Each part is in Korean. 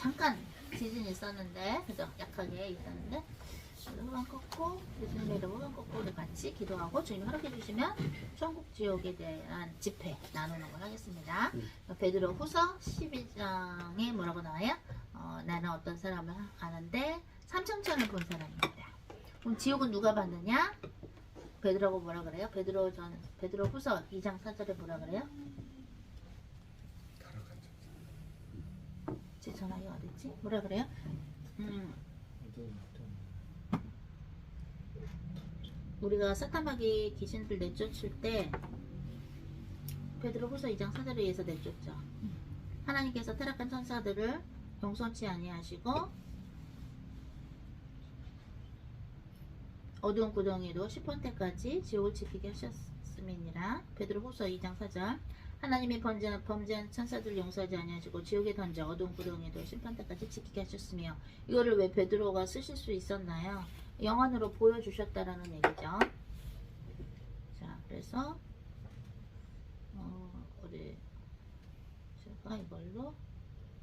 잠깐 지진이 있었는데, 그죠? 약하게 있었는데, 후반 꺾고, 예수님의 이름으로 후반 꺾고, 우리 같이 기도하고, 주님 허락해 주시면 천국 지옥에 대한 집회 나누는 걸 하겠습니다. 베드로 후서 12장에 뭐라고 나와요? 나는 어떤 사람을 아는데, 삼천천을 본 사람입니다. 그럼 지옥은 누가 받느냐? 베드로하고 뭐라 그래요? 베드로 후서 2장 4절에 뭐라 그래요? 제 전화기 어딨지? 뭐라 그래요? 우리가 사탄마귀 귀신들 내쫓을 때 베드로 후서 2장 4절에 의해서 내쫓죠. 하나님께서 타락한 천사들을 용서치 아니하시고 어두운 구덩이로 10번 때까지 지옥을 지키게 하셨음이니라. 베드로 후서 2장 4절. 하나님이 범죄한 천사들 용서하지 아니하시고 지옥에 던져 어두운 구덩이로 심판 때까지 지키게 하셨으며, 이거를 왜 베드로가 쓰실 수 있었나요? 영안으로 보여주셨다라는 얘기죠. 자, 그래서 우리 제가 이걸로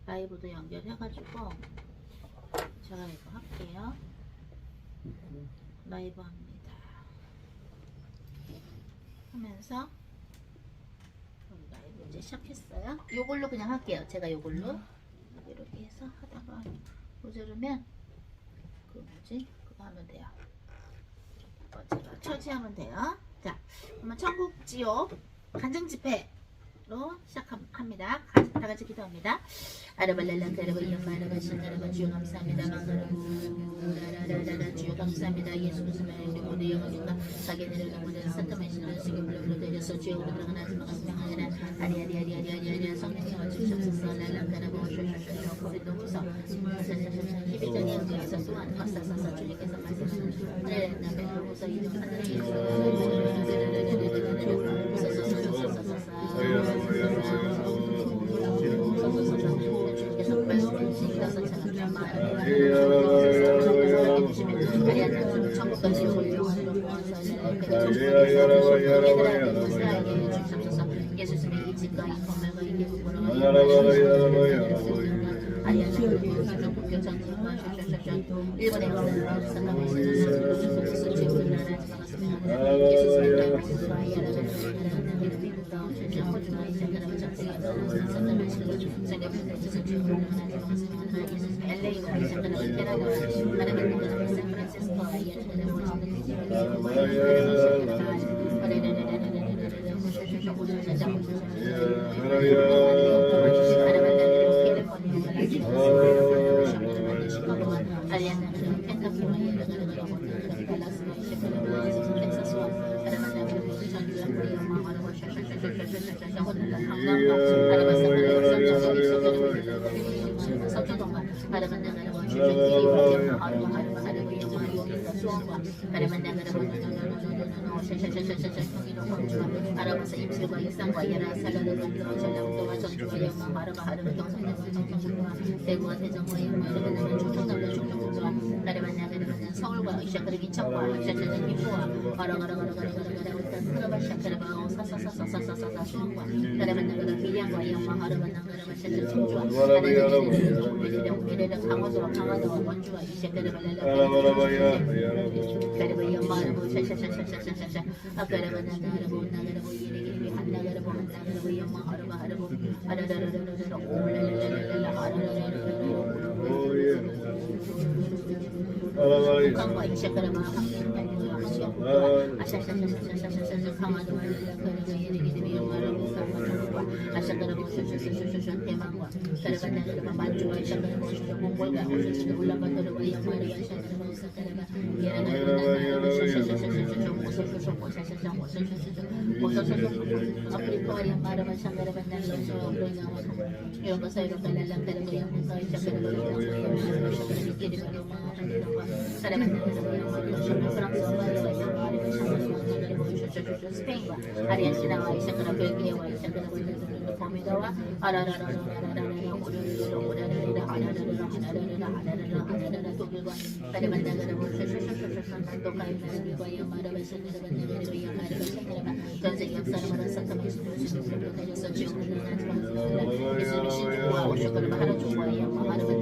라이브도 연결해가지고 제가 이거 할게요. 라이브 합니다. 하면서 라이브 이제 시작했어요. 요걸로 그냥 할게요. 제가 요걸로 이렇게 해서 하다가 모자르면 그 뭐지? 그거 하면 돼요. 제가 처치하면 돼요. 자, 그러면 천국 지옥 간증 집회로 시작합니다. 다 같이 기도합니다. 아라발랄라 카라바 이엄마라바 신나라바 주여 감사합니다. 망가라부 주여 감사합니다. 예수 그리스도의 모든 영광과 자기네를 모든 사탄의 신을 쓰기 불러 내려서 주여 우리 들어가나 하지마 하나라 아리아리아리아리아리아 성령님 와주셔서 랄라카라바 오셔셔셔 고린도 후서 12장의 영광에서 또한 마사사사 주님께서 말씀하시는 나 베드로 후서 2장 4절에 예수님의 이집과 이 건물과 이 계곡으로 일본의 알아봐서 입술과 일상과 예라 살라를 만들어 전량도와 전주와 영광 바르바하르는 경성대와 정성과 대구와 대전과 영광을 만나면 충청남도 충청도와 나를 만나면 서울과 이샤크르 인천과 샤샤는 김포와 바라바라바라바라바라 울산 크라바 샤크르바 사사사사사사사 수원과 나를 만나면 밀양과 영광 바르바나바라바 샤샤 청주와 나를 미래는 강원도와 원주와 이샤크르 발랄라 그리고 영광을 샤샤샤샤샤샤샤 아까르바 나가르보 나가르보 이리기리 한나가르보 한나가르보 영광 하르바하르보 아라라라라라라 오랄랄랄랄라 아라라라라라 북한과 이샤크르마 함께하는 아시아와 아샤샤샤샤샤샤샤 강화도와 그리고 이리기리 영광을 강화도와 아샤크르마 샤샤샤샤샤 대만과 그르바나그르마 만주와 이샤크르마 샤샤 몽골과 샤샤샤 울란바토르와 영광을 샤샤크르마 사카르마 예라나르바나르바 샤샤샤샤샤샤 오소쇼쇼 아프리카와 양마르바 샹가르바 나르바쇼 우리나와 이런 거 사이로 갈랄랑가르바 영문과 이샤크르바 영광을 샤샤크르미 끼리바 영광을 사라만나르바 프랑스와 영광을 샤샤샤샤샤 스페인과 아르헨티나와 이샤크르 벨기에와 이샤크르 버미다와 아라라라라라라라 오르르르르르르르 아라라라라라라라라라라라 독일과 가르만나가르바 샤샤샤샤샤 난도카이나르바 영마르바 샤크르바 나르바 영마르바 샤크르바 전세계 역사를 말한 사탄의 신으로 달려서 지옥을 나는 예수님의 신주와 오셔그르바 하루 종과 영광 하루만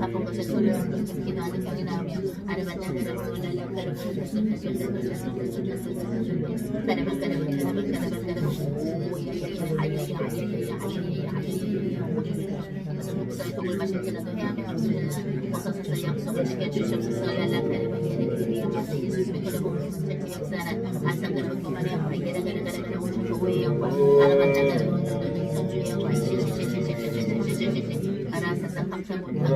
아픈 것에 소리를 기도하는 병이 나오며 아르바나가라고 목사의 독을 마실지라도 해야며 버섯에서 약속을 지켜주시옵소서. 예수님의 그러고 전체 역사는 아상그러고 도마리아와 예라가라가라 오신 교회의 영광 아르바나가라고 이성주의 영광 아라사사 감사합니다.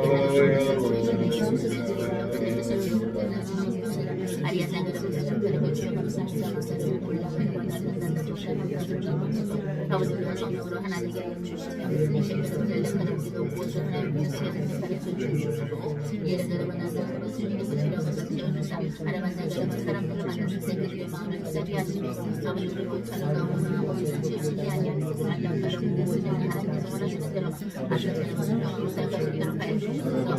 아리아나그라고 주여 감사합니다. 아버지와 성령으로 하나님께 주시며 이 시간을 연락하는 무엇을 하나님께서 가르쳐 주시고 예를 들어 주님의 것이라고 태워주사 아라만나그라고 사람들을 만나는 그들의 마음을 기다리 하시며 아버지를 고쳐서 나오는 아버지는 지으시니 아니하시고 알라가라고 모든 하나님께서 원하시는 대로 아사처럼 성령으로 살아갈 수 있도록 하여 주시옵소서.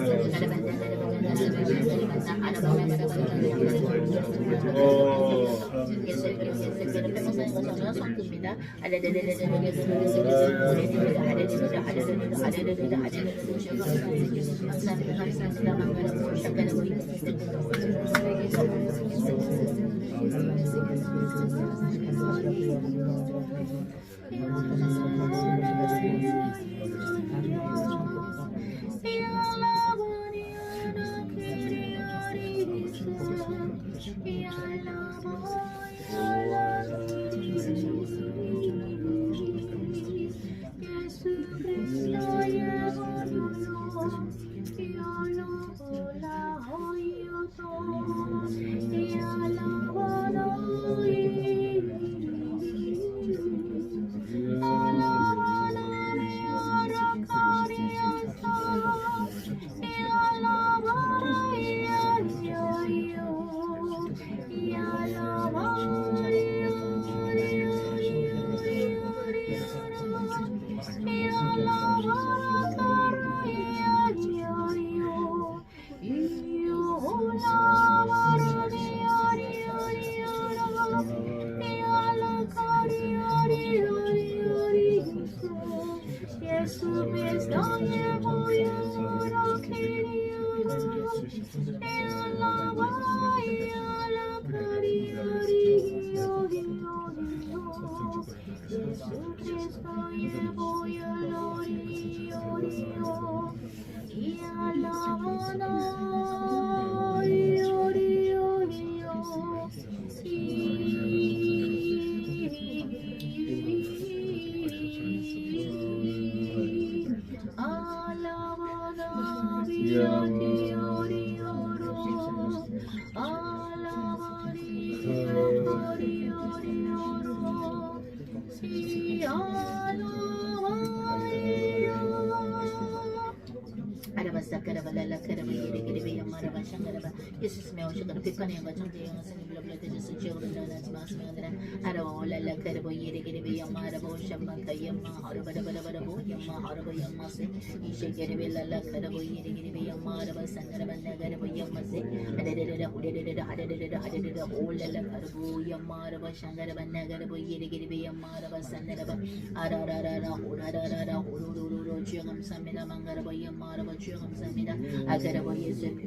예수님의 오시거나 비판의 영과 정죄의 영과 성의 불러불러 대주스 지역으로 일어나지 마시면들아 아라오 랄라 카르보 예레게레베 영마 아라보 샴마카 영마 하르바라바라바라보 영마 하르보 영마세 이셰게레베 랄라 카르보 예레게레베 영마 아라바 산나라바 나가라보 영마세 아레레레레 후레레레레 하레레레레 하레레레 올랄라 카르보 영마 아라바 샹가라바 나가라보 예레게레베 영마 아라바 산나라바 아라라라라 호라라라라 호로로로로 주여 감사합니다. 망가라보 영마 아라바 주여 감사합니다. 아가라보 예수의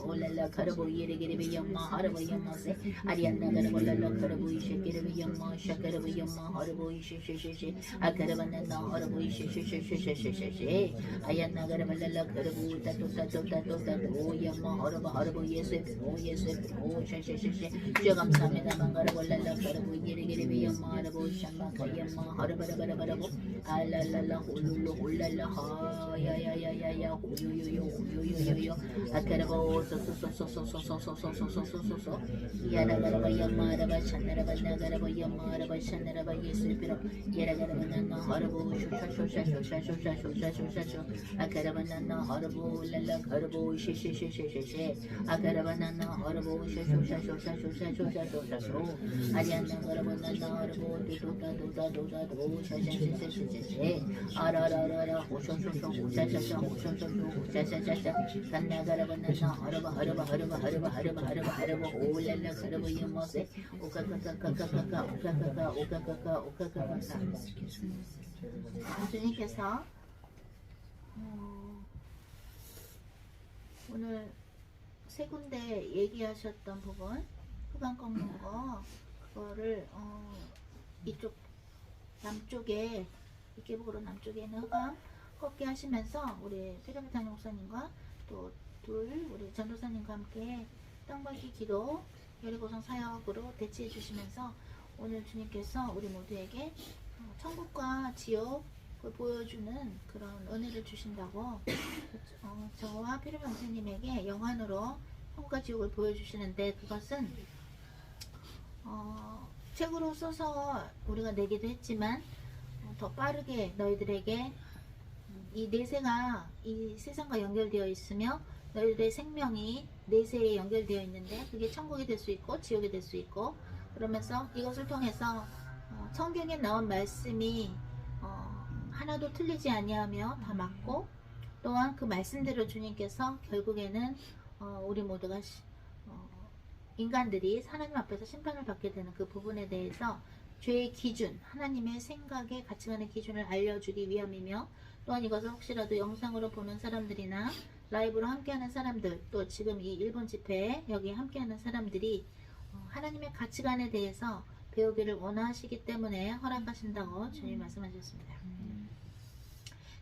올랄라 카르보 예레게레베 영마 하르보 영마세 아리안나 가르보 랄라 카르보 이셰게레베 영마 샤카르보 영마 하르보 이셰셰셰셰 아카르바나나 하르보 이셰셰셰셰셰셰셰 아얀나 가르보 랄라 카르보 따또따또따또따또 영마 하르보 예수의 샤셰셰셰 주여 감사합니다. 망가라보 랄라 카르보 예레게레베 영마 하르보 샴마카 영마 하르바라바라바라보 알랄랄라 홀룰루 홀랄라 하야야야야야 호요요요요요요 아카르보 소소소소소소소소소소소소소 야라가라바 야마라바 찬나라바 나가라바 야마라바 찬나라바 예수피로 야라가라바 나나 하르보 쇼샤쇼샤쇼샤쇼샤쇼샤쇼 아카라바 나나 하르보 랄라 카르보 셰셰셰셰셰셰 아카라바 나나 하르보 쇼샤쇼샤쇼샤쇼샤쇼 아리안나 가라바 나나 하르보 도다도다도다도 샤샤샤샤샤샤 아라라라라 호쇼쇼쇼 호샤샤샤 호쇼쇼쇼 호샤샤샤샤 간나가라 간나나 하르바 하르바 하르바 하르바 하르바 하르바 하르바 올랄라 가르바 이모세 오카카카카카카 오카카카 오카카카 오카카카 주님께서 오늘 세 군데 얘기하셨던 부분 흑암 꺾는 거 그거를 이쪽 남쪽에 이계북으로 남쪽에 있는 흑암 꺾게 하시면서 우리 페르미탄 목사님과 또 우리 전도사님과 함께 땅밟기 기도 여리고성 사역으로 대치해 주시면서 오늘 주님께서 우리 모두에게 천국과 지옥을 보여주는 그런 은혜를 주신다고 저와 페르미 목사님에게 영안으로 천국과 지옥을 보여주시는데 그것은 책으로 써서 우리가 내기도 했지만 더 빠르게 너희들에게 이 내세가 이 세상과 연결되어 있으며 너희들의 생명이 내세에 연결되어 있는데 그게 천국이 될 수 있고 지옥이 될 수 있고 그러면서 이것을 통해서 성경에 나온 말씀이 하나도 틀리지 아니하며 다 맞고 또한 그 말씀대로 주님께서 결국에는 우리 모두가 인간들이 하나님 앞에서 심판을 받게 되는 그 부분에 대해서 죄의 기준, 하나님의 생각의 가치관의 기준을 알려주기 위함이며 또한 이것을 혹시라도 영상으로 보는 사람들이나 라이브로 함께하는 사람들 또 지금 이 일본 집회에 여기 함께하는 사람들이 하나님의 가치관에 대해서 배우기를 원하시기 때문에 허락하신다고 주님 말씀하셨습니다.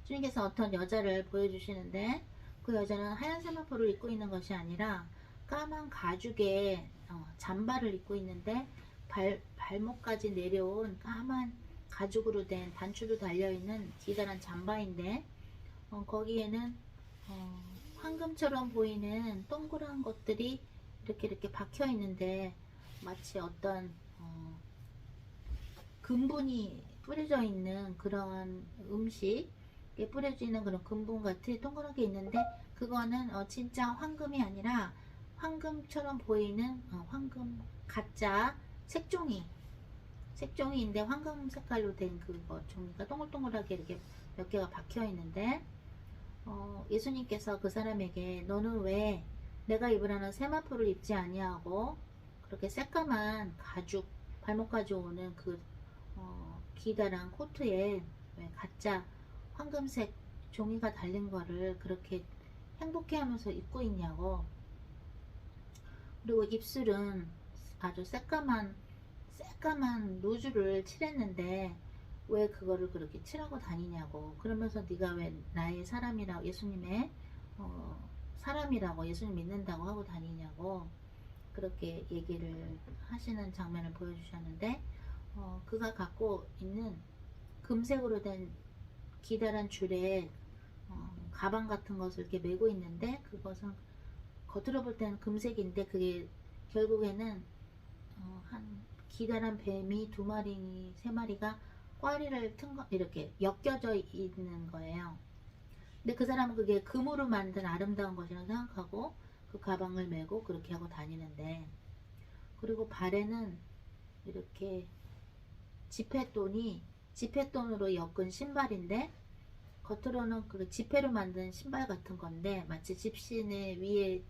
주님께서 어떤 여자를 보여주시는데 그 여자는 하얀 세마포를 입고 있는 것이 아니라 까만 가죽에 잠바를 입고 있는데 발목까지 내려온 까만 가죽으로 된 단추도 달려있는 기다란 잠바인데 거기에는 황금처럼 보이는 동그란 것들이 이렇게 박혀 있는데 마치 어떤 금분이 뿌려져 있는 그런 음식에 뿌려져 있는 그런 금분 같은 동그랗게 있는데 그거는 진짜 황금이 아니라 황금처럼 보이는 황금 가짜 색종이인데 황금 색깔로 된 그거 종이가 동글동글하게 이렇게 몇 개가 박혀 있는데 예수님께서 그 사람에게 너는 왜 내가 입으라는 세마포를 입지 아니하고 그렇게 새까만 가죽 발목까지 오는 그 기다란 코트에 왜 가짜 황금색 종이가 달린 거를 그렇게 행복해하면서 입고 있냐고. 그리고 입술은 아주 새까만 루즈를 칠했는데 왜 그거를 그렇게 칠하고 다니냐고. 그러면서 네가 왜 나의 사람이라고 예수님의 사람이라고 예수님 믿는다고 하고 다니냐고 그렇게 얘기를 하시는 장면을 보여주셨는데 그가 갖고 있는 금색으로 된 기다란 줄에 가방 같은 것을 이렇게 메고 있는데 그것은 겉으로 볼 때는 금색인데 그게 결국에는 한 기다란 뱀이 2마리, 3마리가 꽈리를 튼 거 이렇게 엮여져 있는 거예요. 근데 그 사람은 그게 금으로 만든 아름다운 것이라고 생각하고 그 가방을 메고 그렇게 하고 다니는데 그리고 발에는 이렇게 지폐돈으로 엮은 신발인데 겉으로는 그 지폐로 만든 신발 같은 건데 마치 집신의 위에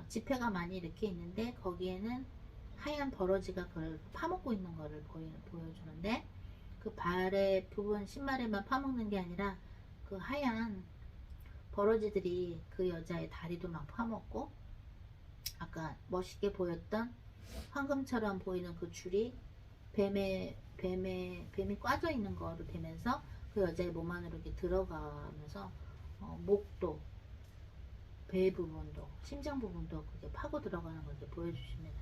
지폐가 많이 이렇게 있는데 거기에는 하얀 버러지가 그걸 파먹고 있는 거를 보여주는데 그 발의 부분 신발에만 파먹는 게 아니라 그 하얀 버러지들이 그 여자의 다리도 막 파먹고 아까 멋있게 보였던 황금처럼 보이는 그 줄이 뱀이 꽈져 있는 거를 뵈면서 그 여자의 몸 안으로 이렇게 들어가면서 목도 배 부분도 심장 부분도 그게 파고 들어가는 걸 보여주십니다.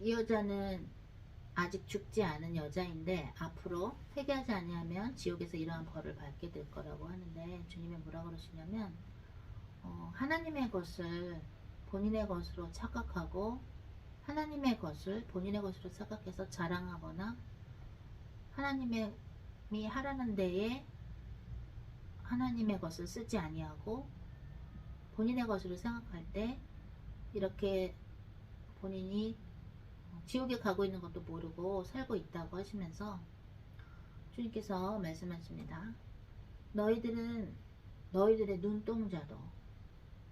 이 여자는 아직 죽지 않은 여자인데 앞으로 회개하지 아니하면 지옥에서 이러한 벌을 받게 될 거라고 하는데 주님이 뭐라 그러시냐면 하나님의 것을 본인의 것으로 착각하고 하나님의 것을 본인의 것으로 착각해서 자랑하거나 하나님이 하라는 데에 하나님의 것을 쓰지 아니하고 본인의 것으로 생각할 때 이렇게 본인이 지옥에 가고 있는 것도 모르고 살고 있다고 하시면서 주님께서 말씀하십니다. 너희들은 너희들의 눈동자도,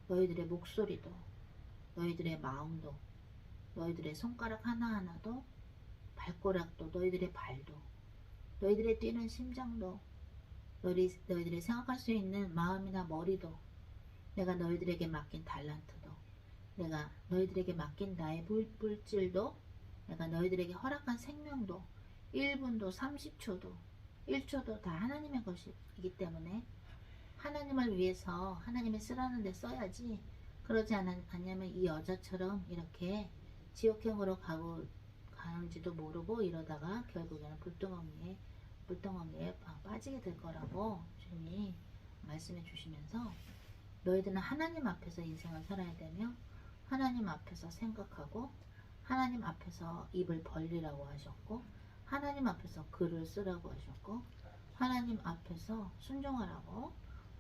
너희들의 목소리도, 너희들의 마음도, 너희들의 손가락 하나하나도, 발가락도, 너희들의 발도, 너희들의 뛰는 심장도, 너희들이 생각할 수 있는 마음이나 머리도, 내가 너희들에게 맡긴 달란트도, 내가 너희들에게 맡긴 나의 물질도, 내가 너희들에게 허락한 생명도, 1분도 30초도 1초도 다 하나님의 것이기 때문에 하나님을 위해서 하나님이 쓰라는 데 써야지, 그러지 않냐면 이 여자처럼 이렇게 지옥행으로 가는지도 모르고 이러다가 결국에는 불덩어리에 빠지게 될 거라고 주님이 말씀해 주시면서, 너희들은 하나님 앞에서 인생을 살아야 되며 하나님 앞에서 생각하고 하나님 앞에서 입을 벌리라고 하셨고, 하나님 앞에서 글을 쓰라고 하셨고, 하나님 앞에서 순종하라고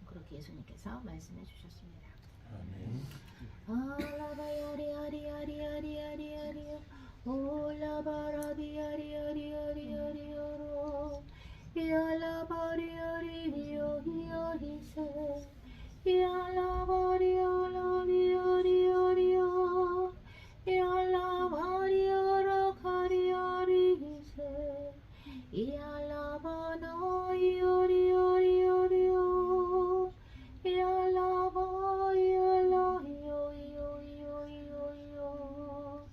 그렇게 예수님께서 말씀해 주셨습니다. 알라바야리아리아리아리아리아리아 올라바라비아리아리아리아리아로 이알라바리아리리오히오히세 이알라바리아라비아리아리아 이알라바리아라카리아리세 이알라바나이오리오리오리오 이알라바이알라이오이오이오이오이오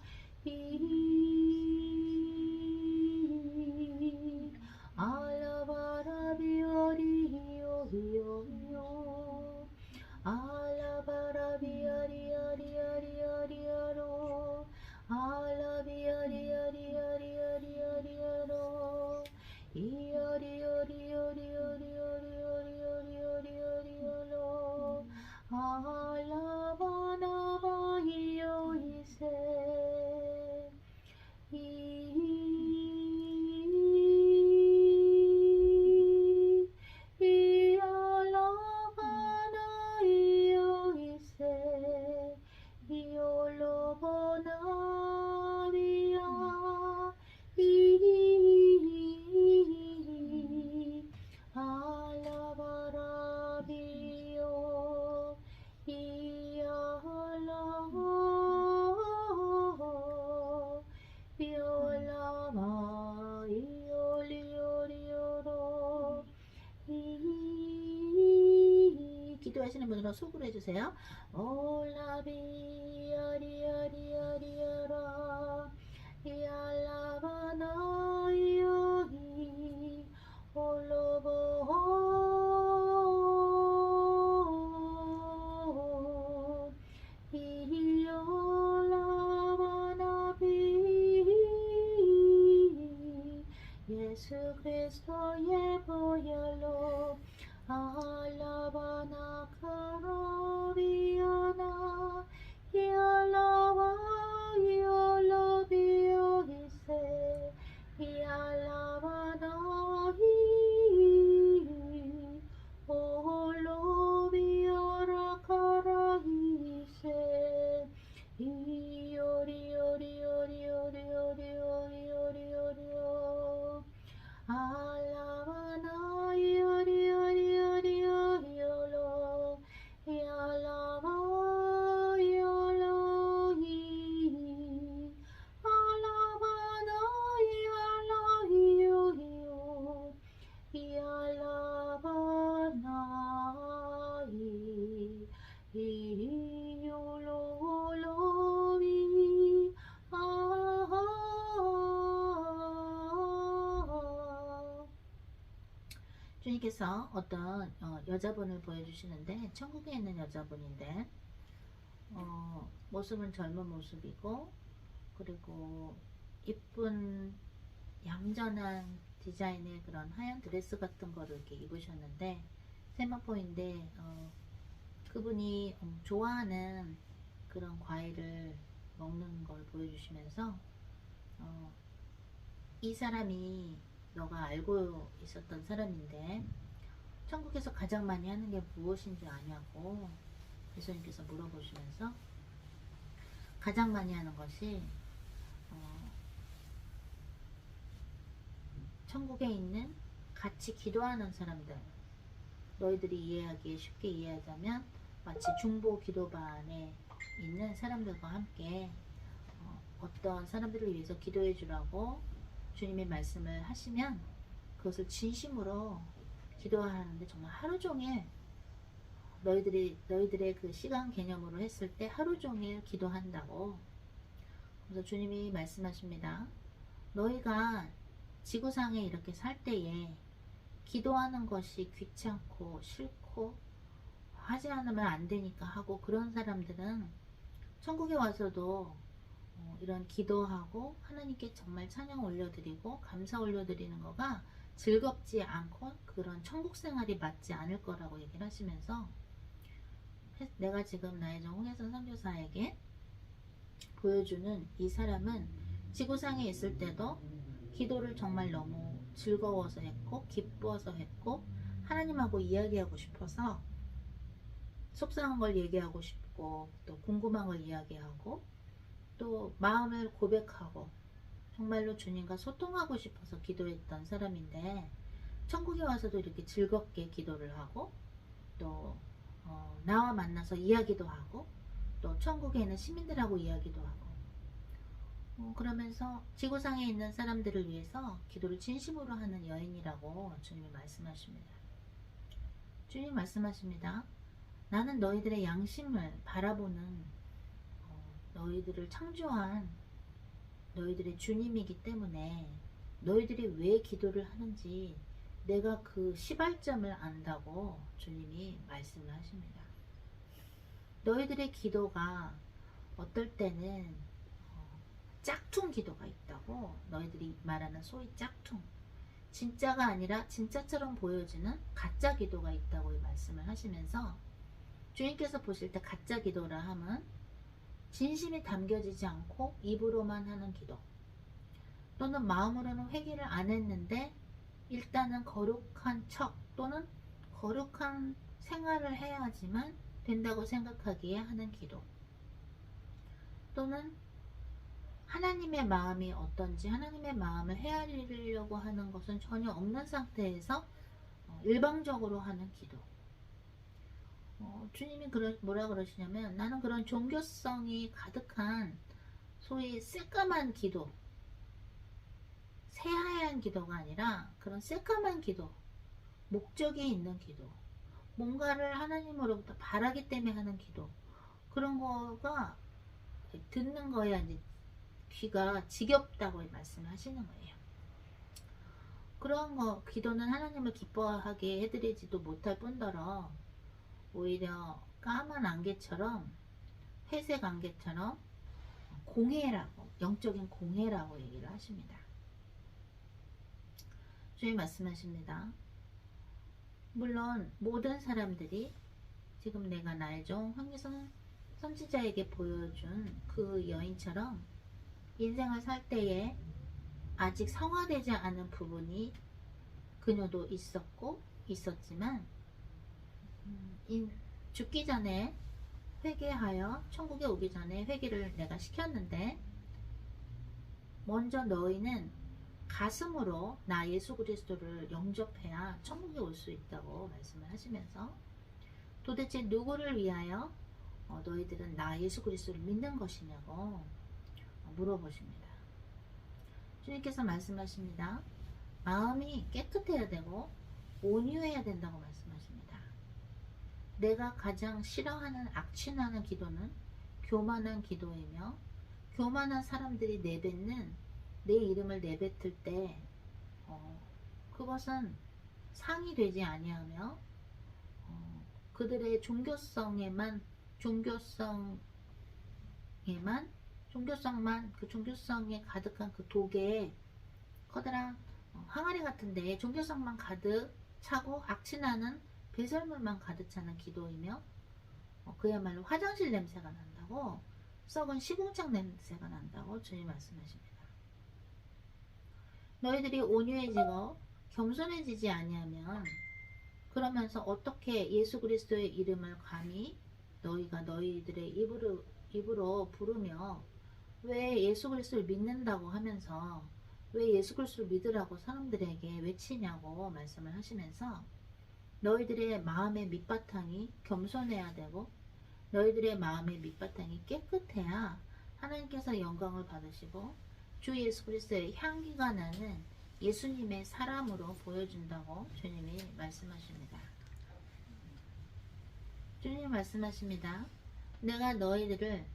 알라바라비오리오이오이오 알라바라비아리아리아리아리아리아로 알라비아리아리아리아리아리아로 이어리어리어리어리어리어리어리어리어리어리어리어로 알라바나바이오이세 이알라바나이오이세 이올로보나비아 알라바라비오 이알라 비올라마 이올리오리오로 기도하시는 분으로 속으로 해주세요. 올라비아리아리아리아라 이알라바나이오이 올로보 이올라바나비 예수 그리스도의 보혈로 알라바나 카라비아나 이알라바 이올로비오히세 이알라바나히 올로비오라 카라히세 이오리오리오리오리오리오리오리오리오리오 알라바나 이오리오리오리오리오로 이알라바 이올로히 알라바나 이알라히오히오 이알라바나 이올로로비 주님께서 어떤 여자분을 보여주시는데, 천국에 있는 여자분인데 모습은 젊은 모습이고, 그리고 이쁜 얌전한 디자인의 그런 하얀 드레스 같은 거를 이렇게 입으셨는데, 세마포인데 그분이 좋아하는 그런 과일을 먹는 걸 보여주시면서 이 사람이 너가 알고 있었던 사람인데 천국에서 가장 많이 하는 게 무엇인지 아냐고 예수님께서 물어보시면서, 가장 많이 하는 것이 천국에 있는 같이 기도하는 사람들, 너희들이 이해하기에 쉽게 이해하자면 마치 중보 기도반에 있는 사람들과 함께 어떤 사람들을 위해서 기도해 주라고 주님의 말씀을 하시면 그것을 진심으로 기도하는데 정말 하루 종일 너희들의 그 시간 개념으로 했을 때 하루 종일 기도한다고. 그래서 주님이 말씀하십니다. 너희가 지구상에 이렇게 살 때에 기도하는 것이 귀찮고 싫고 하지 않으면 안 되니까 하고 그런 사람들은 천국에 와서도 이런 기도하고 하나님께 정말 찬양 올려드리고 감사 올려드리는 거가 즐겁지 않고 그런 천국 생활이 맞지 않을 거라고 얘기를 하시면서 내가 지금 나의 정 홍혜선 선교사에게 보여주는 이 사람은 지구상에 있을 때도 기도를 정말 너무 즐거워서 했고 기뻐서 했고 하나님하고 이야기하고 싶어서 속상한 걸 얘기하고 싶고 또 궁금한 걸 이야기하고 또 마음을 고백하고 정말로 주님과 소통하고 싶어서 기도했던 사람인데 천국에 와서도 이렇게 즐겁게 기도를 하고 또 나와 만나서 이야기도 하고 또 천국에 있는 시민들하고 이야기도 하고 그러면서 지구상에 있는 사람들을 위해서 기도를 진심으로 하는 여인이라고 주님이 말씀하십니다. 주님이 말씀하십니다. 나는 너희들의 양심을 바라보는 너희들을 창조한 너희들의 주님이기 때문에 너희들이 왜 기도를 하는지 내가 그 시발점을 안다고 주님이 말씀을 하십니다. 너희들의 기도가 어떨 때는 짝퉁 기도가 있다고. 너희들이 말하는 소위 짝퉁, 진짜가 아니라 진짜처럼 보여지는 가짜 기도가 있다고 말씀을 하시면서 주님께서 보실 때 가짜 기도라 함은 진심이 담겨지지 않고 입으로만 하는 기도 또는 마음으로는 회개를 안 했는데 일단은 거룩한 척 또는 거룩한 생활을 해야지만 된다고 생각하기에 하는 기도 또는 하나님의 마음이 어떤지 하나님의 마음을 헤아리려고 하는 것은 전혀 없는 상태에서 일방적으로 하는 기도. 주님이 뭐라 그러시냐면 나는 그런 종교성이 가득한 소위 새까만 기도, 새하얀 기도가 아니라 그런 새까만 기도, 목적이 있는 기도, 뭔가를 하나님으로부터 바라기 때문에 하는 기도, 그런 거가 듣는 거에 이제 귀가 지겹다고 말씀하시는 거예요. 그런 거 기도는 하나님을 기뻐하게 해드리지도 못할 뿐더러 오히려 까만 안개처럼 회색 안개처럼 공해라고, 영적인 공해라고 얘기를 하십니다. 주님 말씀하십니다. 물론 모든 사람들이 지금 내가 나의 종 황미선 선지자에게 보여준 그 여인처럼 인생을 살 때에 아직 성화되지 않은 부분이 그녀도 있었고 있었지만 죽기 전에 회개하여 천국에 오기 전에 회개를 내가 시켰는데 먼저 너희는 가슴으로 나 예수 그리스도를 영접해야 천국에 올 수 있다고 말씀을 하시면서 도대체 누구를 위하여 너희들은 나 예수 그리스도를 믿는 것이냐고 물어보십니다. 주님께서 말씀하십니다. 마음이 깨끗해야 되고 온유해야 된다고 말씀하십니다. 내가 가장 싫어하는 악취나는 기도는 교만한 기도이며 교만한 사람들이 내뱉는 내 이름을 내뱉을 때 그것은 상이 되지 아니하며 그들의 종교성만 그 종교성에 가득한 그 독에 커다란 항아리 같은데 종교성만 가득 차고 악취나는 배설물만 가득 차는 기도이며 그야말로 화장실 냄새가 난다고, 썩은 시궁창 냄새가 난다고 주님 말씀하십니다. 너희들이 온유해지고 겸손해지지 아니하면 그러면서 어떻게 예수 그리스도의 이름을 감히 너희가 너희들의 입으로 부르며 왜 예수 그리스도를 믿는다고 하면서 왜 예수 그리스도를 믿으라고 사람들에게 외치냐고 말씀을 하시면서 너희들의 마음의 밑바탕이 겸손해야 되고 너희들의 마음의 밑바탕이 깨끗해야 하나님께서 영광을 받으시고 주 예수 그리스도의 향기가 나는 예수님의 사람으로 보여준다고 주님이 말씀하십니다. 주님이 말씀하십니다. 내가 너희들을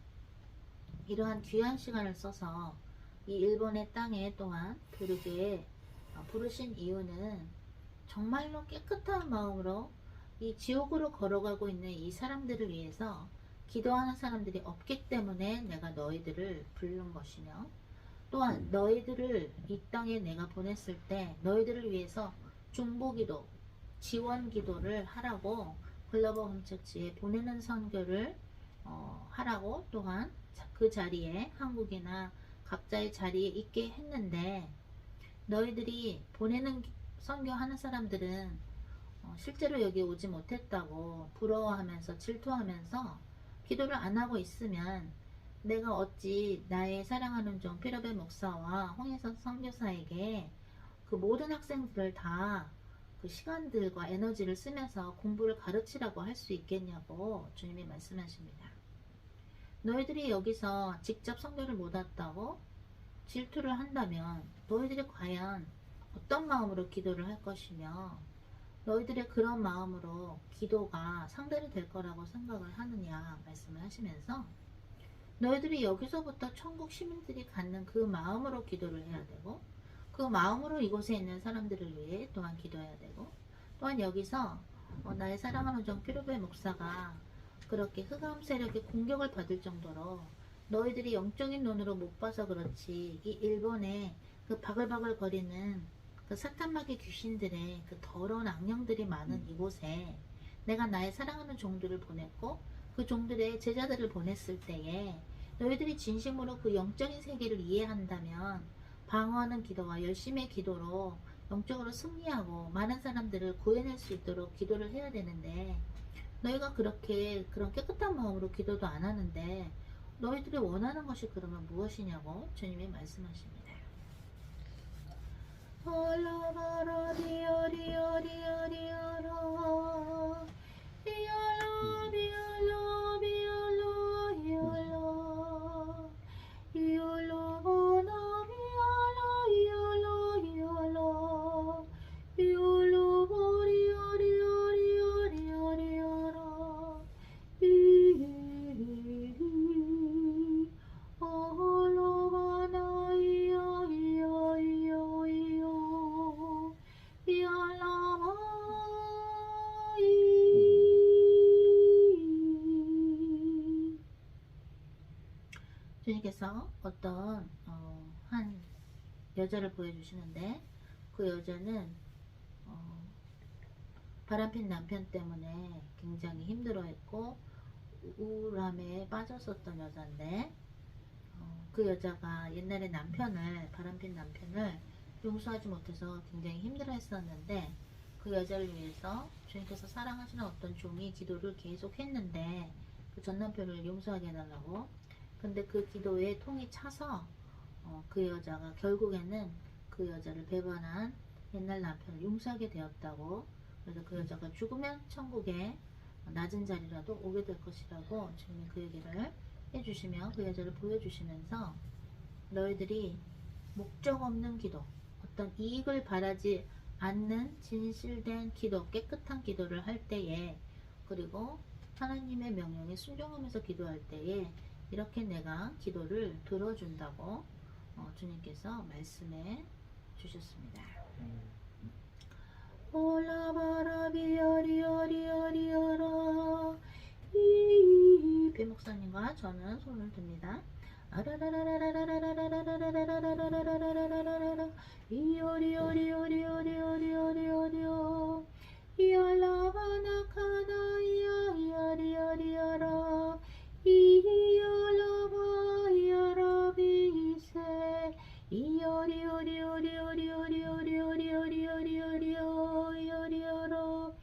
이러한 귀한 시간을 써서 이 일본의 땅에 또한 부르신 이유는 정말로 깨끗한 마음으로 이 지옥으로 걸어가고 있는 이 사람들을 위해서 기도하는 사람들이 없기 때문에 내가 너희들을 부른 것이며 또한 너희들을 이 땅에 내가 보냈을 때 너희들을 위해서 중보기도, 지원기도를 하라고 글로벌 홈처치에 보내는 선교를 하라고 또한 그 자리에 한국이나 각자의 자리에 있게 했는데 너희들이 보내는 선교하는 사람들은 실제로 여기 오지 못했다고 부러워하면서 질투하면서 기도를 안 하고 있으면 내가 어찌 나의 사랑하는 종 피러베 목사와 홍혜선 선교사에게 그 모든 학생들을 다 그 시간들과 에너지를 쓰면서 공부를 가르치라고 할 수 있겠냐고 주님이 말씀하십니다. 너희들이 여기서 직접 선교를 못 왔다고 질투를 한다면 너희들이 과연 어떤 마음으로 기도를 할 것이며 너희들의 그런 마음으로 기도가 상대를 될 거라고 생각을 하느냐 말씀을 하시면서 너희들이 여기서부터 천국 시민들이 갖는 그 마음으로 기도를 해야 되고 그 마음으로 이곳에 있는 사람들을 위해 또한 기도해야 되고 또한 여기서 나의 사랑하는 종 피르베 목사가 그렇게 흑암 세력의 공격을 받을 정도로 너희들이 영적인 눈으로 못 봐서 그렇지 이 일본의 그 바글바글 거리는 그 사탄마귀 귀신들의 그 더러운 악령들이 많은 이곳에 내가 나의 사랑하는 종들을 보냈고 그 종들의 제자들을 보냈을 때에 너희들이 진심으로 그 영적인 세계를 이해한다면 방어하는 기도와 열심의 기도로 영적으로 승리하고 많은 사람들을 구해낼 수 있도록 기도를 해야 되는데 너희가 그렇게 그런 깨끗한 마음으로 기도도 안 하는데 너희들이 원하는 것이 그러면 무엇이냐고 주님이 말씀하십니다. 주님께서 어떤 한 여자를 보여주시는데 그 여자는 바람핀 남편 때문에 굉장히 힘들어했고 우울함에 빠졌었던 여자인데 그 여자가 옛날에 바람핀 남편을 용서하지 못해서 굉장히 힘들어했었는데 그 여자를 위해서 주님께서 사랑하시는 어떤 종이 기도를 계속 했는데 그 전 남편을 용서하게 해달라고. 근데 그 기도에 통이 차서 그 여자가 결국에는 그 여자를 배반한 옛날 남편을 용서하게 되었다고. 그래서 그 여자가 죽으면 천국에 낮은 자리라도 오게 될 것이라고 주님이 그 얘기를 해주시며 그 여자를 보여주시면서 너희들이 목적 없는 기도, 어떤 이익을 바라지 않는 진실된 기도, 깨끗한 기도를 할 때에 그리고 하나님의 명령에 순종하면서 기도할 때에 이렇게 내가 기도를 들어준다고 주님께서 말씀해 주셨습니다. 올라바라비어리어리어리어라 배 목사님과 저는 손을 듭니다. 이오리오리오리오리오리오리오리오리오리오 이알라바나카나이야 이아리아리아라 이알라바 이아라비세 이오리오리오리오리오리오리오리오리오리오리오리오리오리오리오리오라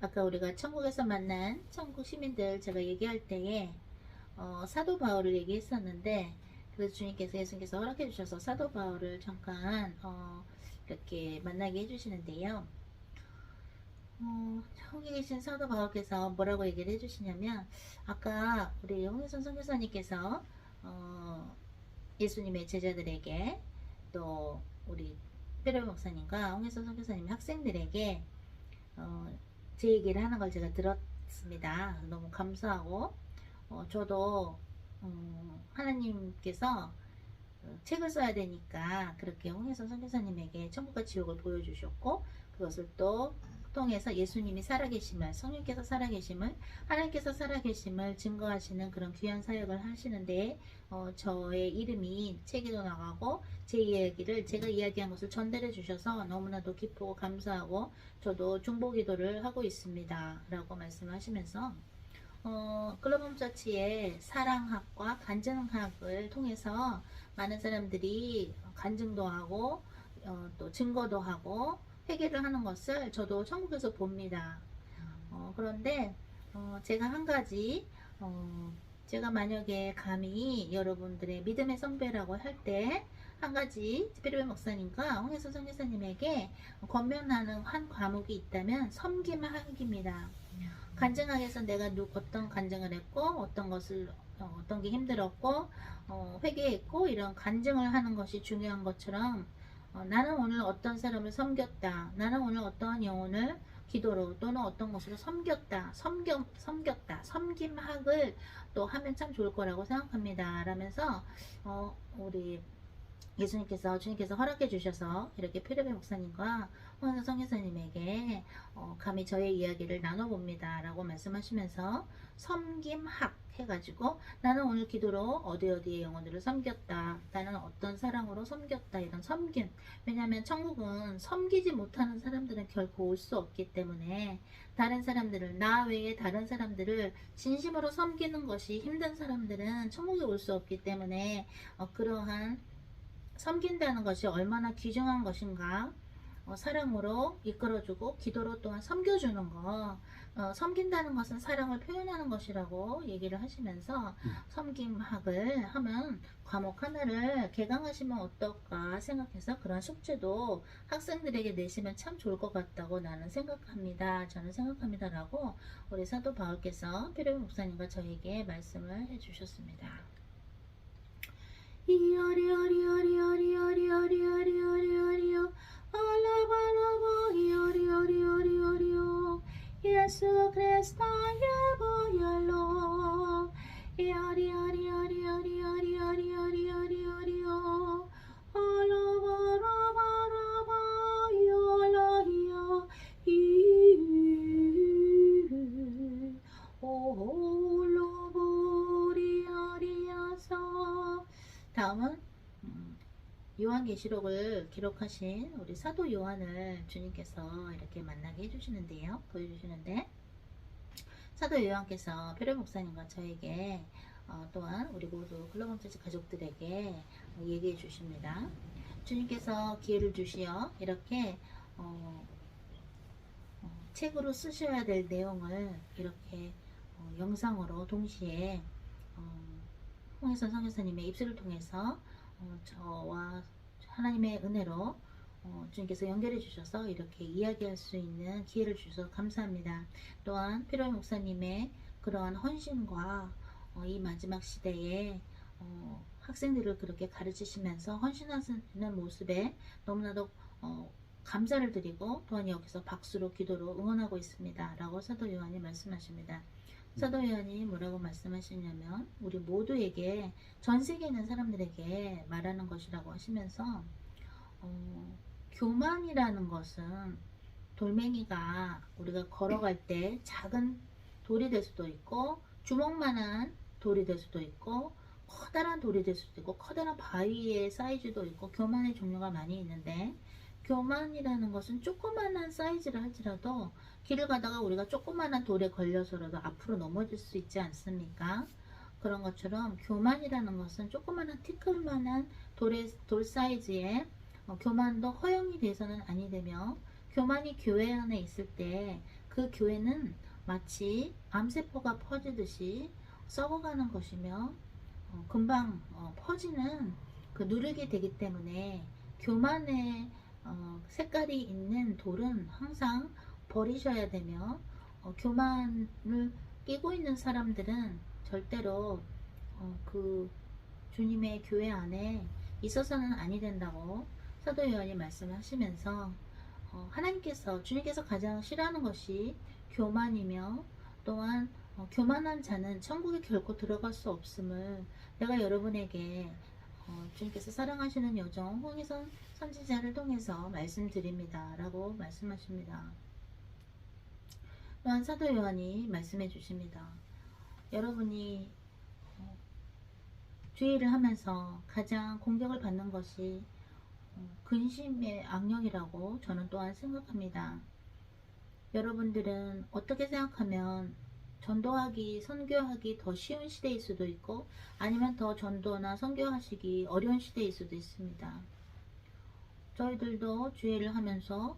아까 우리가 천국에서 만난 천국 시민들 제가 얘기할 때에 사도 바울을 얘기했었는데, 그래서 주님께서 예수님께서 허락해 주셔서 사도 바울을 잠깐 이렇게 만나게 해주시는데요. 거기 계신 사도 바울께서 뭐라고 얘기를 해주시냐면, 아까 우리 홍혜선 선교사님께서 예수님의 제자들에게, 또 우리 페레 목사님과 홍혜선 선교사님 학생들에게 제 얘기를 하는 걸 제가 들었습니다. 너무 감사하고, 저도 하나님께서 책을 써야 되니까 그렇게 홍혜선 선교사님에게 천국과 지옥을 보여주셨고, 그것을 또 통해서 예수님이 살아계심을, 성령께서 살아계심을, 하나님께서 살아계심을 증거하시는 그런 귀한 사역을 하시는데, 저의 이름이 책에도 나가고 제 이야기를, 제가 이야기한 것을 전달해 주셔서 너무나도 기쁘고 감사하고, 저도 중보기도를 하고 있습니다 라고 말씀하시면서 글로벌 처치의 사랑학과 간증학을 통해서 많은 사람들이 간증도 하고 또 증거도 하고 회개를 하는 것을 저도 천국에서 봅니다. 그런데 제가 한 가지, 제가 만약에 감히 여러분들의 믿음의 선배라고 할 때 한 가지 특별히 목사님과 홍혜선 선교사님에게 권면하는 한 과목이 있다면 섬김학입니다. 간증학에서 내가 어떤 간증을 했고, 어떤 것을 어떤 게 힘들었고 회개했고, 이런 간증을 하는 것이 중요한 것처럼, 나는 오늘 어떤 사람을 섬겼다, 나는 오늘 어떠한 영혼을 기도로 또는 어떤 것으로 섬겼다, 섬김학을 또 하면 참 좋을 거라고 생각합니다 라면서 우리 예수님께서, 주님께서 허락해 주셔서 이렇게 피르베 목사님과 홍은선 선교사님에게 감히 저의 이야기를 나눠봅니다 라고 말씀하시면서, 섬김학 해가지고 나는 오늘 기도로 어디어디의 영혼들을 섬겼다, 나는 어떤 사랑으로 섬겼다, 이런 섬김. 왜냐하면 천국은 섬기지 못하는 사람들은 결코 올 수 없기 때문에, 다른 사람들을, 나 외에 다른 사람들을 진심으로 섬기는 것이 힘든 사람들은 천국에 올 수 없기 때문에, 그러한 섬긴다는 것이 얼마나 귀중한 것인가, 사랑으로 이끌어주고 기도로 또한 섬겨주는 거, 섬긴다는 것은 사랑을 표현하는 것이라고 얘기를 하시면서, 섬김학을 하면 과목 하나를 개강하시면 어떨까 생각해서 그런 숙제도 학생들에게 내시면 참 좋을 것 같다고 나는 생각합니다. 저는 생각합니다 라고 우리 사도 바울께서 피르베 목사님과 저에게 말씀을 해주셨습니다. 예수 그리스도의 보혈로 다음은 요한계시록을 기록하신 우리 사도 요한을 주님께서 이렇게 만나게 해주시는데요, 보여주시는데, 사도 요한께서 피르베 목사님과 저에게 또한 우리 모두 글로벌 처치 가족들에게 얘기해 주십니다. 주님께서 기회를 주시어 이렇게 책으로 쓰셔야 될 내용을 이렇게 영상으로 동시에 홍혜선 선교사님의 입술을 통해서 저와 하나님의 은혜로 주님께서 연결해 주셔서 이렇게 이야기할 수 있는 기회를 주셔서 감사합니다. 또한 피르베 목사님의 그러한 헌신과 이 마지막 시대에 학생들을 그렇게 가르치시면서 헌신하시는 모습에 너무나도 감사를 드리고, 또한 여기서 박수로 기도로 응원하고 있습니다 라고 사도 요한이 말씀하십니다. 사도 요한이 뭐라고 말씀하시냐면 우리 모두에게, 전 세계에 있는 사람들에게 말하는 것이라고 하시면서 교만이라는 것은 돌멩이가 우리가 걸어갈 때 작은 돌이 될 수도 있고 주먹만한 돌이 될 수도 있고 커다란 돌이 될 수도 있고 커다란 바위의 사이즈도 있고 교만의 종류가 많이 있는데, 교만이라는 것은 조그만한 사이즈를 할지라도 길을 가다가 우리가 조그만한 돌에 걸려서라도 앞으로 넘어질 수 있지 않습니까? 그런 것처럼 교만이라는 것은 조그만한 티끌만한 돌 사이즈의 교만도 허용이 돼서는 아니 되며, 교만이 교회 안에 있을 때 그 교회는 마치 암세포가 퍼지듯이 썩어가는 것이며 금방 퍼지는 그 누르게 되기 때문에, 교만의 색깔이 있는 돌은 항상 버리셔야 되며 교만을 끼고 있는 사람들은 절대로 그 주님의 교회 안에 있어서는 아니 된다고 사도 요한이 말씀하시면서, 하나님께서, 주님께서 가장 싫어하는 것이 교만이며, 또한 교만한 자는 천국에 결코 들어갈 수 없음을 내가 여러분에게 주님께서 사랑하시는 여정 홍해선 선지자를 통해서 말씀드립니다 라고 말씀하십니다. 또한 사도 요한이 말씀해 주십니다. 여러분이 주의를 하면서 가장 공격을 받는 것이 근심의 악령이라고 저는 또한 생각합니다. 여러분들은 어떻게 생각하면 전도하기, 선교하기 더 쉬운 시대일 수도 있고 아니면 더 전도나 선교하시기 어려운 시대일 수도 있습니다. 저희들도 주의를 하면서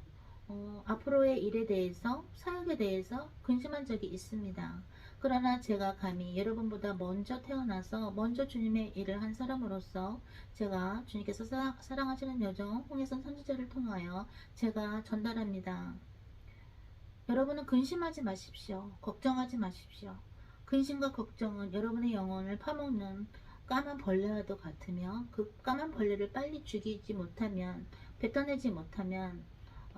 앞으로의 일에 대해서, 사역에 대해서 근심한 적이 있습니다. 그러나 제가 감히 여러분보다 먼저 태어나서 먼저 주님의 일을 한 사람으로서 제가 주님께서 사랑하시는 여정 홍해선 선지자를 통하여 제가 전달합니다. 여러분은 근심하지 마십시오. 걱정하지 마십시오. 근심과 걱정은 여러분의 영혼을 파먹는 까만 벌레와도 같으며, 그 까만 벌레를 빨리 죽이지 못하면, 뱉어내지 못하면,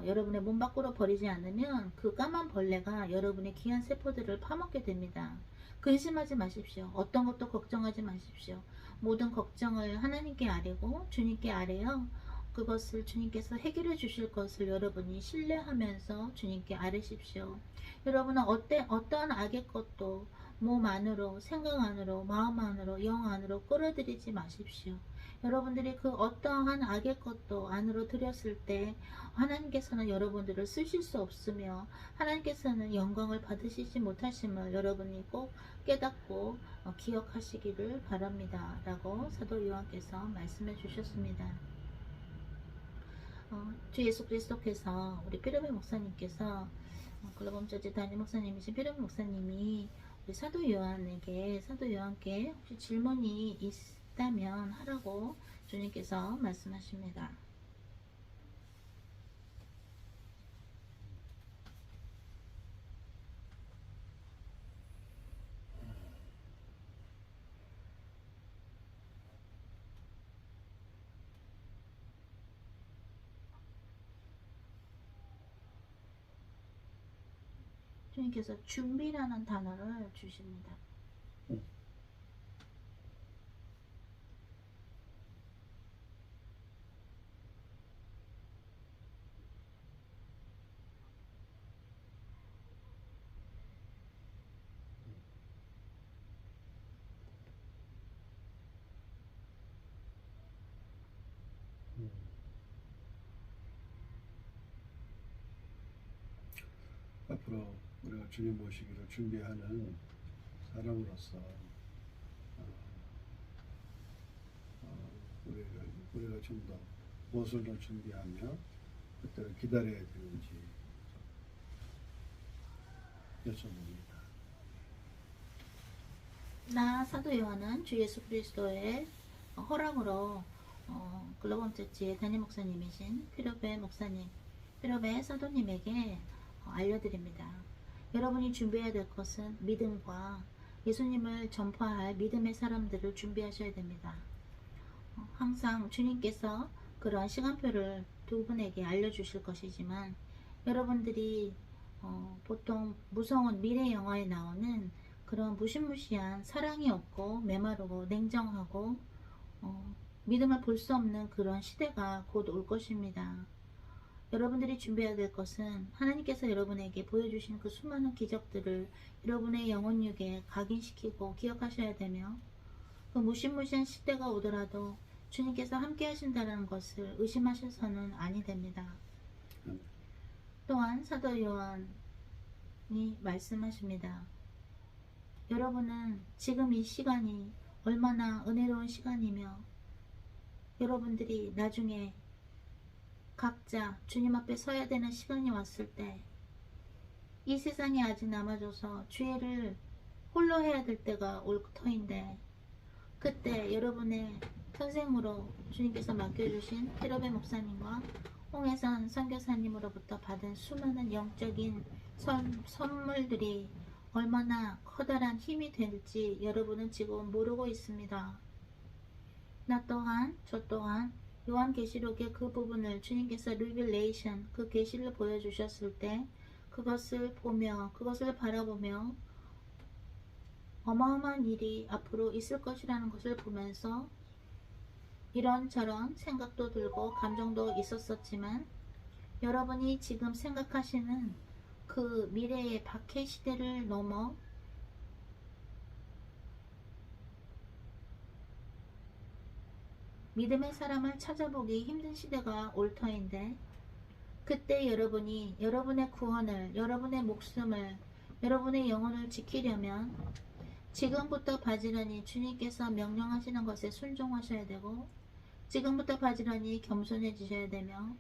여러분의 몸 밖으로 버리지 않으면 그 까만 벌레가 여러분의 귀한 세포들을 파먹게 됩니다. 근심하지 마십시오. 어떤 것도 걱정하지 마십시오. 모든 걱정을 하나님께 아뢰고 주님께 아뢰어 그것을 주님께서 해결해 주실 것을 여러분이 신뢰하면서 주님께 아뢰십시오. 여러분은 어떠한 악의 것도 몸 안으로, 생각 안으로, 마음 안으로, 영 안으로 끌어들이지 마십시오. 여러분들이 그 어떠한 악의 것도 안으로 들였을 때 하나님께서는 여러분들을 쓰실 수 없으며 하나님께서는 영광을 받으시지 못하심을 여러분이 꼭 깨닫고 기억하시기를 바랍니다 라고 사도 요한께서 말씀해 주셨습니다. 주 예수 그리스도께서 우리 피르메 목사님께서 글로범처치 담임 목사님이신 피르메 목사님이 우리 사도 요한께 혹시 질문이 있다면 하라고 주님께서 말씀하십니다. 주님께서 준비라는 단어를 주십니다. 앞으로 우리가 주님 모시기를 준비하는 사람으로서 우리가 좀 더 무엇을 더 준비하며 그때를 기다려야 되는지 여쭤봅니다. 나 사도 요한은 주 예수 그리스도의 허락으로 글로범처치의 담임 목사님이신 피르베 사도님에게 알려드립니다. 여러분이 준비해야 될 것은 믿음과 예수님을 전파할 믿음의 사람들을 준비하셔야 됩니다. 항상 주님께서 그러한 시간표를 두 분에게 알려주실 것이지만, 여러분들이 보통 무서운 미래 영화에 나오는 그런 무시무시한 사랑이 없고 메마르고 냉정하고 믿음을 볼 수 없는 그런 시대가 곧 올 것입니다. 여러분들이 준비해야 될 것은 하나님께서 여러분에게 보여주신 그 수많은 기적들을 여러분의 영혼육에 각인시키고 기억하셔야 되며, 그 무시무시한 시대가 오더라도 주님께서 함께 하신다는 것을 의심하셔서는 아니 됩니다. 또한 사도 요한이 말씀하십니다. 여러분은 지금 이 시간이 얼마나 은혜로운 시간이며, 여러분들이 나중에 각자 주님 앞에 서야 되는 시간이 왔을 때, 이 세상에 아직 남아줘서 죄를 홀로 해야 될 때가 올 터인데, 그때 여러분의 선생으로 주님께서 맡겨주신 피러베 목사님과 홍혜선 선교사님으로부터 받은 수많은 영적인 선물들이 얼마나 커다란 힘이 될지 여러분은 지금 모르고 있습니다. 나 또한, 저 또한 요한계시록의 그 부분을 주님께서 리빌레이션, 그 계시를 보여주셨을 때 그것을 보며, 그것을 바라보며 어마어마한 일이 앞으로 있을 것이라는 것을 보면서 이런저런 생각도 들고 감정도 있었었지만, 여러분이 지금 생각하시는 그 미래의 박해 시대를 넘어 믿음의 사람을 찾아보기 힘든 시대가 올 터인데, 그때 여러분이 여러분의 구원을, 여러분의 목숨을, 여러분의 영혼을 지키려면 지금부터 바지런히 주님께서 명령하시는 것에 순종하셔야 되고, 지금부터 바지런히 겸손해지셔야 되며,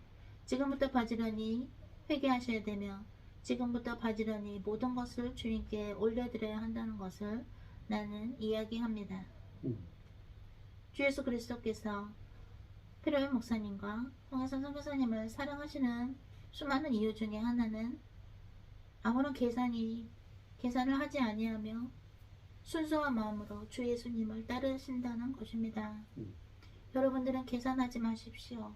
지금부터 바지런히 회개하셔야 되며, 지금부터 바지런히 모든 것을 주님께 올려드려야 한다는 것을 나는 이야기합니다. 주 예수 그리스도께서 피러베 목사님과 홍혜선 선교사님을 사랑하시는 수많은 이유 중에 하나는 아무런 계산을 하지 아니하며 순수한 마음으로 주 예수님을 따르신다는 것입니다. 여러분들은 계산하지 마십시오.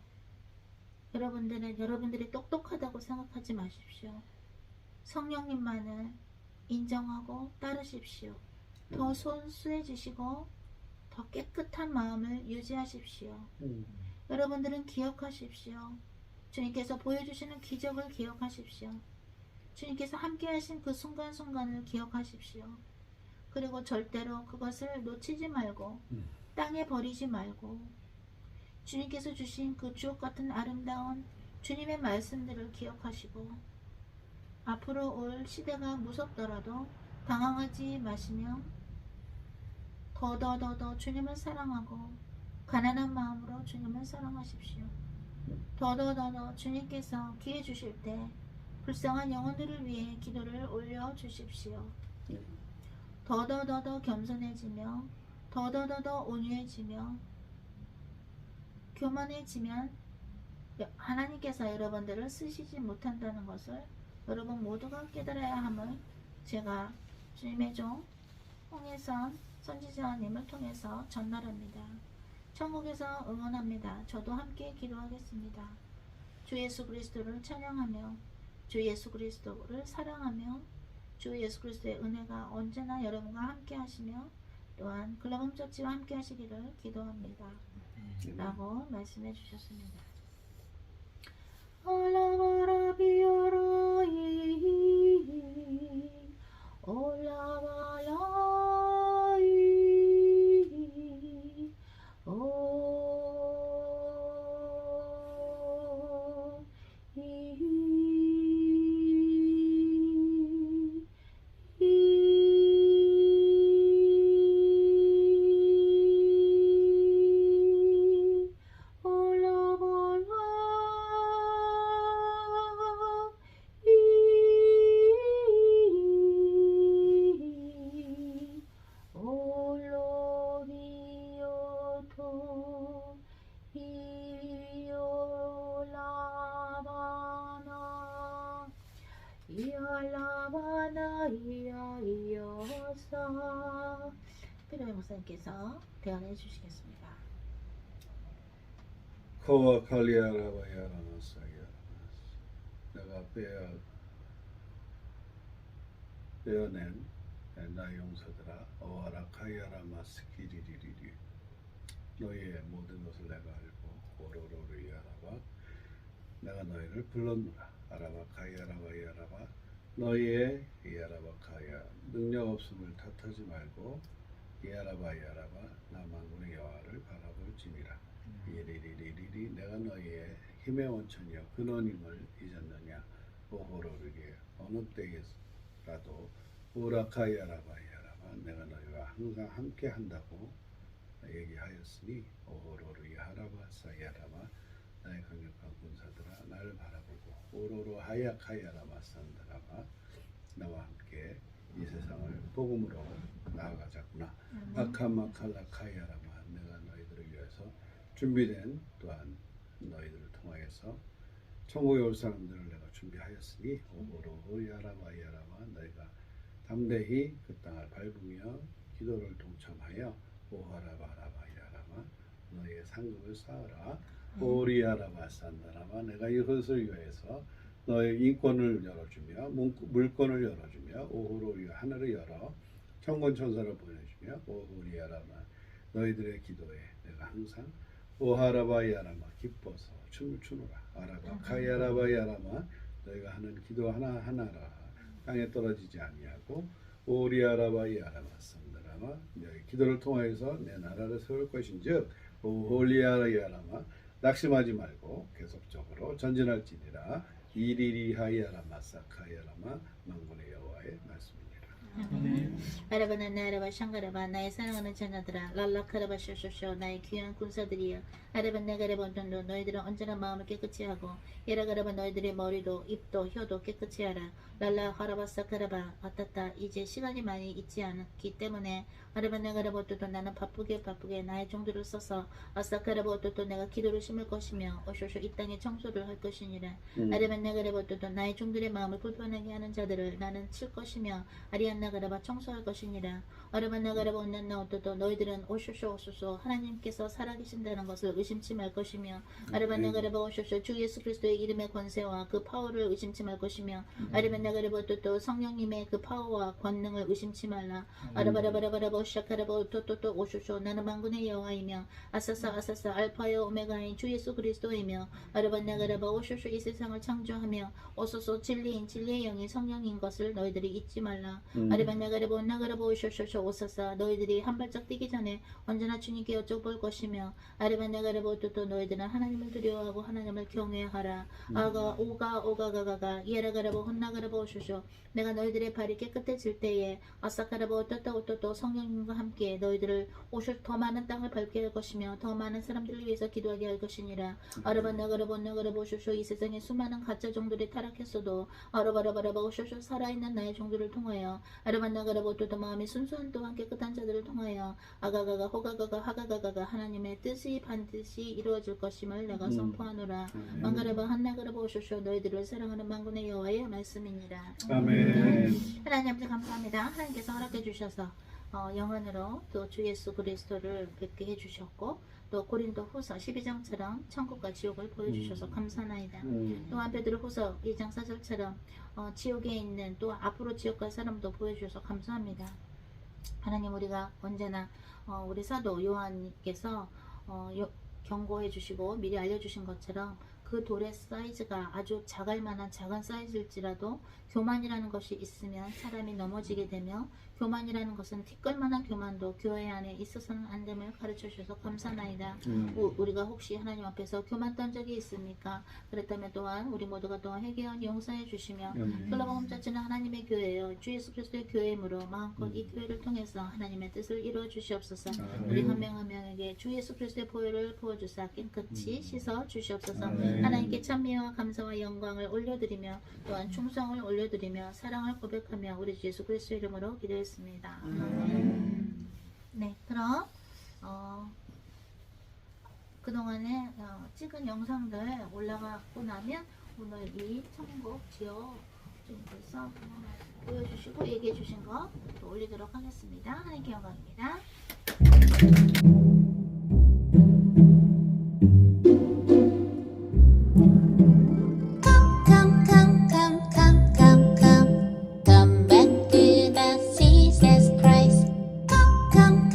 여러분들이 똑똑하다고 생각하지 마십시오. 성령님만을 인정하고 따르십시오. 더 순수해지시고 더 깨끗한 마음을 유지하십시오. 여러분들은 기억하십시오. 주님께서 보여주시는 기적을 기억하십시오. 주님께서 함께 하신 그 순간순간을 기억하십시오. 그리고 절대로 그것을 놓치지 말고 땅에 버리지 말고 주님께서 주신 그 주옥같은 아름다운 주님의 말씀들을 기억하시고, 앞으로 올 시대가 무섭더라도 당황하지 마시며 더더더더 주님을 사랑하고 가난한 마음으로 주님을 사랑하십시오. 더더더더 주님께서 기회 주실 때 불쌍한 영혼들을 위해 기도를 올려주십시오. 더더더더 겸손해지며 더더더더 온유해지며 교만해지면 하나님께서 여러분들을 쓰시지 못한다는 것을 여러분 모두가 깨달아야 함을 제가 주님의 종 홍혜선 선지자님을 통해서 전달합니다. 천국에서 응원합니다. 저도 함께 기도하겠습니다. 주 예수 그리스도를 찬양하며 주 예수 그리스도를 사랑하며 주 예수 그리스도의 은혜가 언제나 여러분과 함께 하시며 또한 글로벌 처치와 함께 하시기를 기도합니다. 라고 말씀해 주셨습니다. 피러베 목사님께서 대언해 주시겠습니다. 코와 칼리아라바야라마사야. 내가 빼어낸 나의 용사들아 어와라 카이아라 마스키리리리리 너희의 모든 것을 내가 알고 오로로로 이아라바 내가 너희를 불렀노라 아라바 카이아라바 이아라바 너희의 이아라바 카이아 능력 없음을 탓하지 말고 이아라바 이아라바 나 만군의 여호와를 바라볼지니라 이리리리리리 내가 너희의 힘의 원천이여 근원임을 잊었느냐 오호로르게 어느 때에라도 오라카이아라바이아라바 내가 너희와 항상 함께 한다고 얘기하였으니 오호로르 야하라바 사이아라바 나의 강력한 군사들아 나를 바라보고 오로로 하야카이아라바 산다라바 나와 함께 이 세상을 복음으로 나아가자꾸나 아카마칼라카이아라바 내가 너희들을 위해서 준비된 또한 너희들을 통하여서 천국에 올 사람들을 내가 준비하였으니 오호로호 야라바 야라바 너희가 담대히 그 땅을 밟으며 기도를 동참하여 오하라바라바 야라바 너희의 상급을 쌓으라 오리야라바 산다라바 내가 이것을 위해서 너의 인권을 열어주며 물권을 열어주며 오호로리 하늘을 열어 천군 천사를 보내주며 오호리야라바 너희들의 기도에 내가 항상 오하라바야라마 기뻐서 춤을 추노라 아라바 카야라바야라마 너희가 하는 기도 하나하나라 땅에 떨어지지 아니하고 오리아라바야라마 산다라마 너희 기도를 통하여서 내 나라를 세울 것인즉 오홀리아라야라마 낙심하지 말고 계속적으로 전진할지니라 이리리하야라마 사카야라마 만군의 여호와의 말씀입니다. 아라바나 나라바 샹가라바 나의 사랑하는 자녀들아 랄라카라바 쇼쇼쇼 나의 귀한 군사들이여 아라바 나가라바 돈도 너희들은 언제나 마음을 깨끗이 하고 예라가라바 너희들의 머리도 입도 혀도 깨끗이 하라 랄라 하라바 사카라바 아따따 이제 시간이 많이 있지 않기 때문에 아라바 나가라바 돈도 나는 바쁘게 나의 종들을 써서 아사카라바 돈도 내가 기도를 심을 것이며 오쇼쇼 이 땅에 청소를 할 것이니라 아라바 나가라바 돈도 나의 종들의 마음을 불편하게 하는 자들을 나는 칠 것이며 아리안나가라바 청소할 것이니라 아르반나가라바 온난나오토도 너희들은 오쇼쇼 하나님께서 살아계신다는 것을 의심치 말 것이며 아르반나가라바 오쇼쇼 주 예수 그리스도의 이름의 권세와 그 파워를 의심치 말 것이며 아르반나가라바 또 성령님의 그 파워와 권능을 의심치 말라 아르바라바라바라바 오샤카라바 오토토토 오쇼쇼 나는 만군의 여호와이며 아사사 알파여 오메가인 주 예수 그리스도이며 아르반나가라바 오쇼쇼 이 세상을 창조하며 오소소 진리의 영이 성령인 것을 너희들이 잊지 말라 아르반나가라바 온나가라바 오쇼쇼 오사사 너희들이 한 발짝 뛰기 전에 언제나 주님께 여쭤볼 것이며 아르반나가라바 오토토 너희들은 하나님을 두려워하고 하나님을 경외하라 아가 오가가가가 예라가라바 혼나가라바 오쇼쇼 내가 너희들의 발이 깨끗해질 때에 아사카라바 오토토 성령님과 함께 너희들을 오쇼 더 많은 땅을 밟게 할 것이며 더 많은 사람들을 위해서 기도하게 할 것이니라 아르반나가라바 온나가라바 오쇼쇼 이 세상에 수많은 가짜 종들이 타락했어도 아르바라바라바 오쇼쇼 살아있는 나의 종들을 통하여 아르반나가라바 오토토 마음이 순수한 또한 깨끗한 자들을 통하여 아가가가 호가가가 하가가가가 하나님의 뜻이 반드시 이루어질 것임을 내가 선포하노라 망가라바 한나가라바 오쇼쇼 너희들을 사랑하는 만군의 여호와의 말씀이니라 아멘. 하나님 아버지 감사합니다. 하나님께서 허락해 주셔서 영원으로 또 주 예수 그리스도를 뵙게 해주셨고 또 고린도 후서 12장처럼 천국과 지옥을 보여주셔서 감사나이다. 또한 베드로 후서 2장 4절처럼 지옥에 있는 또 앞으로 지옥 갈 사람도 보여주셔서 감사합니다. 하나님 우리가 언제나 우리 사도 요한께서 경고해 주시고 미리 알려주신 것처럼 그 돌의 사이즈가 아주 작을 만한 작은 사이즈일지라도 교만이라는 것이 있으면 사람이 넘어지게 되며 교만이라는 것은 티끌만한 교만도 교회 안에 있어서는 안 됨을 가르쳐 주셔서 감사나이다. 우리가 혹시 하나님 앞에서 교만했던 적이 있습니까? 그렇다면 또한 우리 모두가 또한 회개하여 용서해 주시며 글로벌 홈처치는 하나님의 교회요 주 예수 그리스도의 교회이므로 마음껏 이 교회를 통해서 하나님의 뜻을 이루어 주시옵소서. 우리 한 명 한 명에게 주 예수 그리스도의 보혈을 부어주사 깨끗이 씻어 주시옵소서. 하나님께 찬미와 감사와 영광을 올려드리며 또한 충성을 올려드리며 사랑을 고백하며 우리 주 예수 그리스도의 이름으로 기도했습니다. 네, 그럼 그동안에 찍은 영상들 올라가고 나면 오늘 이 천국 지역 쪽에서 보여주시고 얘기해 주신 거 올리도록 하겠습니다. 하나님께 영광입니다. Come back to the season. 영상